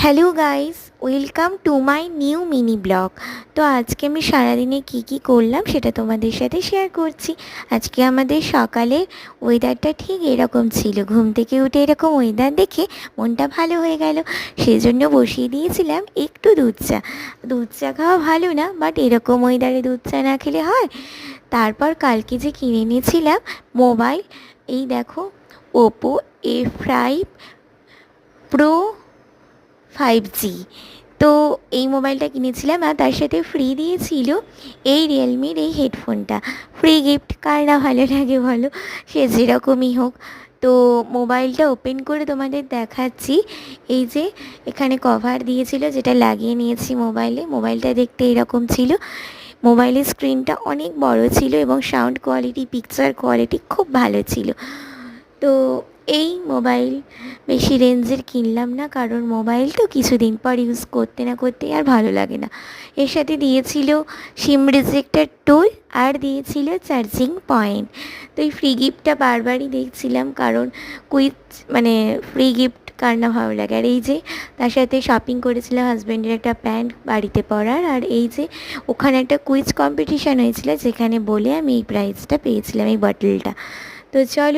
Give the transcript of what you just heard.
Hello guys, welcome to my new mini blog. তো আজকে আমি সারাদিনে কি করলাম সেটা তোমাদের সাথে শেয়ার করছি। আজকে আমাদের সকালে ওয়েদারটা ঠিক এরকম ছিল, ঘুম থেকে উঠে এরকম ওয়েদার দেখে মনটা ভালো হয়ে গেল। সেজন্য বসিয়ে দিয়েছিলাম একটু দুধ চা খাওয়া ভালো না, বাট এরকম ওয়েদারে দুধ চা না খেলে হয়। তারপর কালকে যে কিনে নিয়েছিলাম মোবাইল, এই দেখো, ওপো A5 Pro 5G। তো এই মোবাইলটা কিনেছিলাম আর তার সাথে ফ্রি দিয়েছিল এই রিয়েলমির এই হেডফোনটা। ফ্রি গিফট কার না ভালো লাগে বলো, সে যেরকমই হোক। তো মোবাইলটা ওপেন করে তোমাদের দেখাচ্ছি। এই যে এখানে কভার দিয়েছিল, যেটা লাগিয়ে নিয়েছি মোবাইলে। মোবাইলটা দেখতে এরকম ছিল। মোবাইলের স্ক্রিনটা অনেক বড় ছিল এবং সাউন্ড কোয়ালিটি, পিকচার কোয়ালিটি খুব ভালো ছিল। তো এই মোবাইল বেশি রেঞ্জের কিনলাম না, কারণ মোবাইল তো কিছুদিন পর ইউজ করতে না করতে আর ভালো লাগে না। এর সাথে দিয়েছিল সিম রিজেক্টার টুল আর দিয়েছিল চার্জিং পয়েন্ট। তো এই ফ্রি গিফটটা বারবারই দেখছিলাম, কারণ কুইজ মানে ফ্রি গিফট কার না ভালো লাগে। আর এই যে তার সাথে শপিং করেছিলাম হাজব্যান্ডের একটা প্যান্ট বাড়িতে পরার। আর এই যে ওখানে একটা কুইজ কম্পিটিশান হয়েছিল, যেখানে বলে আমি এই প্রাইজটা পেয়েছিলাম, এই বটলটা। তো চলো